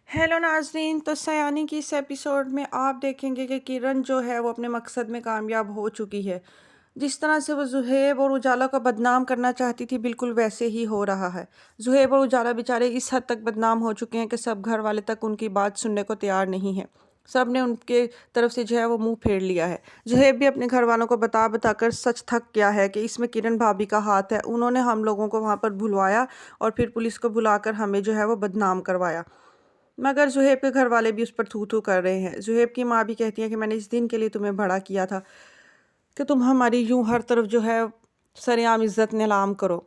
Hello नाज़रीन। तो सयानी की इस एपिसोड में आप देखेंगे कि किरण जो है वो अपने मकसद में कामयाब हो चुकी है। जिस तरह से वो ज़ुहैब और उजाला को बदनाम करना चाहती थी, बिल्कुल वैसे ही हो रहा है। ज़ुहैब और उजाला बेचारे इस हद तक बदनाम हो चुके हैं कि सब घर वाले तक उनकी बात सुनने को तैयार नहीं है। सब ने उनके तरफ से जो है वो मुंह फेर लिया है। ज़ुहैब भी अपने घर वालों को बता बता कर सच थक गया है कि इसमें किरण भाभी का हाथ है। उन्होंने हम लोगों को वहाँ पर भुलवाया और फिर पुलिस को बुलाकर हमें जो है वो बदनाम करवाया। मगर ज़ुहैब के घर वाले भी उस पर थू-थू कर रहे हैं। ज़ुहैब की माँ भी कहती है कि मैंने इस दिन के लिए तुम्हें बड़ा किया था कि तुम हमारी यूं हर तरफ जो है सरेआम इज़्ज़त नीलाम करो।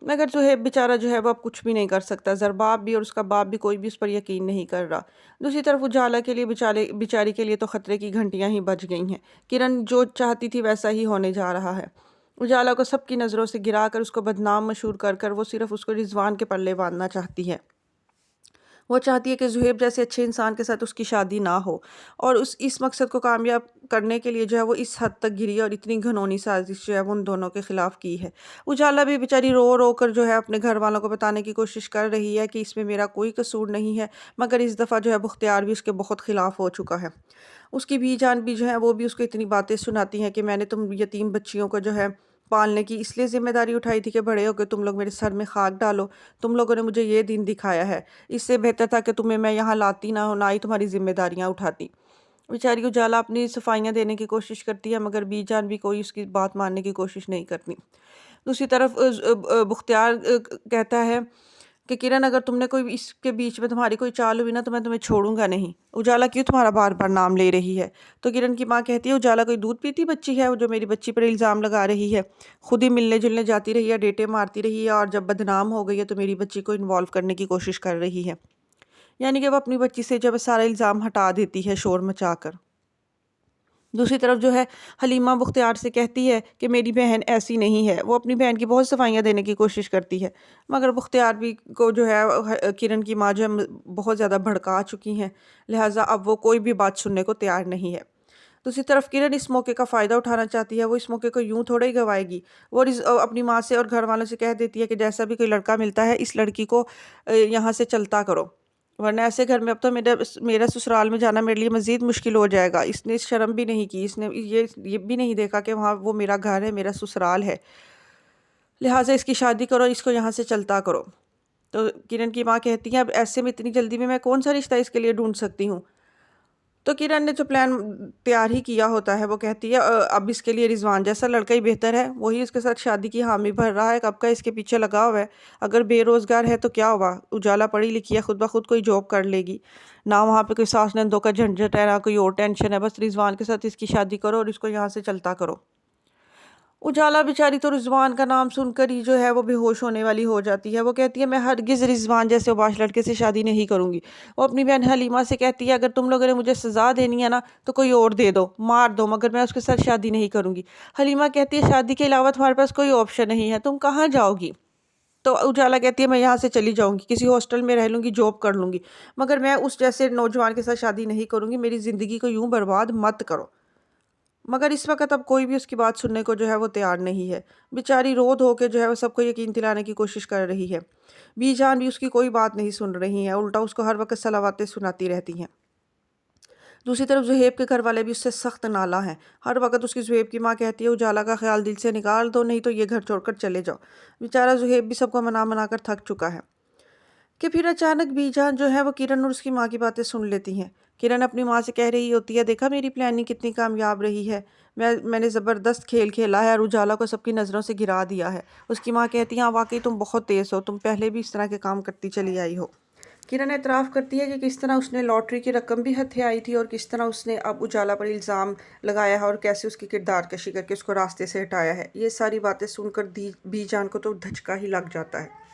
मगर ज़ुहैब बेचारा जो है वो अब कुछ भी नहीं कर सकता। ज़रबाब भी और उसका बाप भी, कोई भी उस पर यकीन नहीं कर रहा। दूसरी तरफ उजाला के लिए बेचारी के लिए तो ख़तरे की घंटियां ही बज गई हैं। किरण जो चाहती थी वैसा ही होने जा रहा है। उजाला को सबकी नज़रों से गिरा कर, उसको बदनाम मशहूर कर कर वो सिर्फ उसको रिजवान के पल्ले बांधना चाहती है। वो चाहती है कि ज़ुहैब जैसे अच्छे इंसान के साथ उसकी शादी ना हो, और इस मकसद को कामयाब करने के लिए जो है वो इस हद तक गिरी और इतनी घिनौनी साजिश जो है वो उन दोनों के ख़िलाफ़ की है। उजाला भी बेचारी रो रो कर जो है अपने घर वालों को बताने की कोशिश कर रही है कि इसमें मेरा कोई कसूर नहीं है, मगर इस दफ़ा जो है बख्तियार भी उसके बहुत ख़िलाफ़ हो चुका है। उसकी भी जान भी जो है वो भी उसको इतनी बातें सुनाती हैं कि मैंने तुम यतीम बच्चियों को जो है पालने की इसलिए ज़िम्मेदारी उठाई थी कि बड़े होकर तुम लोग मेरे सर में खाक डालो। तुम लोगों ने मुझे ये दिन दिखाया है। इससे बेहतर था कि तुम्हें मैं यहाँ लाती ना हो, ना ही तुम्हारी ज़िम्मेदारियाँ उठाती। बेचारी उजाला अपनी सफाइयाँ देने की कोशिश करती है, मगर बीजान भी कोई उसकी बात मानने की कोशिश नहीं करती। दूसरी तरफ बख्तियार कहता है कि किरण, अगर तुमने कोई इसके बीच में तुम्हारी कोई चाल हुई ना तो मैं तुम्हें छोड़ूंगा नहीं। उजाला क्यों तुम्हारा बार बार नाम ले रही है? तो किरण की माँ कहती है, उजाला कोई दूध पीती बच्ची है वो जो मेरी बच्ची पर इल्ज़ाम लगा रही है? खुद ही मिलने जुलने जाती रही है, डेटे मारती रही है, और जब बदनाम हो गई है तो मेरी बच्ची को इन्वॉल्व करने की कोशिश कर रही है। यानी कि वो अपनी बच्ची से जब सारा इल्ज़ाम हटा देती है शोर मचाकर। दूसरी तरफ जो है हलीमा बख्तियार से कहती है कि मेरी बहन ऐसी नहीं है। वो अपनी बहन की बहुत सफाइयाँ देने की कोशिश करती है, मगर बख्तियार भी को जो है किरण की माँ जो है बहुत ज़्यादा भड़का चुकी हैं, लिहाजा अब वो कोई भी बात सुनने को तैयार नहीं है। दूसरी तरफ किरण इस मौके का फ़ायदा उठाना चाहती है। वो इस मौके को यूं थोड़े ही गंवाएगी। वो अपनी माँ से और घर वालों से कह देती है कि जैसा भी कोई लड़का मिलता है इस लड़की को यहाँ से चलता करो, वरना ऐसे घर में अब तो मेरा ससुराल में जाना मेरे लिए मज़ीद मुश्किल हो जाएगा। इसने शर्म भी नहीं की, इसने ये भी नहीं देखा कि वहाँ वो मेरा घर है, मेरा ससुराल है, लिहाजा इसकी शादी करो, इसको यहाँ से चलता करो। तो किरण की माँ कहती है, अब ऐसे में इतनी जल्दी में मैं कौन सा रिश्ता इसके लिए ढूंढ सकती हूँ? तो किरण ने जो प्लान तैयार ही किया होता है वो कहती है, अब इसके लिए रिजवान जैसा लड़का ही बेहतर है, वही उसके साथ शादी की हामी भर रहा है, कब का इसके पीछे लगा हुआ है। अगर बेरोज़गार है तो क्या हुआ, उजाला पढ़ी लिखी है, खुद ब खुद कोई जॉब कर लेगी। ना वहाँ पे कोई सास नंदों का झंझट है, ना कोई और टेंशन है, बस रिजवान के साथ इसकी शादी करो और इसको यहाँ से चलता करो। उजाला बेचारी तो रिजवान का नाम सुनकर ही जो है वो बेहोश होने वाली हो जाती है। वो कहती है, मैं हरगिज़ रिजवान जैसे उबाश लड़के से शादी नहीं करूंगी। वो अपनी बहन हलीमा से कहती है, अगर तुम लोगों ने मुझे सज़ा देनी है ना तो कोई और दे दो, मार दो, मगर मैं उसके साथ शादी नहीं करूंगी। हलीमा कहती है, शादी के अलावा तुम्हारे पास कोई ऑप्शन नहीं है, तुम कहाँ जाओगी? तो उजाला कहती है, मैं यहाँ से चली जाऊंगी, किसी हॉस्टल में रह लूंगी, जॉब कर लूंगी, मगर मैं उस जैसे नौजवान के साथ शादी नहीं करूंगी। मेरी ज़िंदगी को यूं बर्बाद मत करो। मगर इस वक्त अब कोई भी उसकी बात सुनने को जो है वो तैयार नहीं है। बेचारी रो धो के जो है वो सबको यकीन दिलाने की कोशिश कर रही है। बीजान भी उसकी कोई बात नहीं सुन रही हैं, उल्टा उसको हर वक्त सलावातें सुनाती रहती हैं। दूसरी तरफ ज़ुहैब के घर वाले भी उससे सख्त नाला हैं। हर वक्त उसकी ज़ुहैब की माँ कहती है, उजाला का ख्याल दिल से निकाल दो, नहीं तो ये घर छोड़कर चले जाओ। बेचारा ज़ुहैब भी सबको मना मना कर थक चुका है कि फिर अचानक बीजान जो है वो किरण और उसकी माँ की बातें सुन लेती हैं। किरण अपनी माँ से कह रही होती है, देखा मेरी प्लानिंग कितनी कामयाब रही है, मैंने ज़बरदस्त खेल खेला है और उजाला को सबकी नज़रों से गिरा दिया है। उसकी माँ कहती है, हाँ वाकई तुम बहुत तेज़ हो, तुम पहले भी इस तरह के काम करती चली आई हो। किरण एतराफ़ करती है कि किस तरह उसने लॉटरी की रकम भी हथे आई थी और किस तरह उसने अब उजाला पर इल्ज़ाम लगाया है और कैसे उसकी किरदार कशी करके उसको रास्ते से हटाया है। ये सारी बातें सुनकर बीजान को तो धचका ही लग जाता है।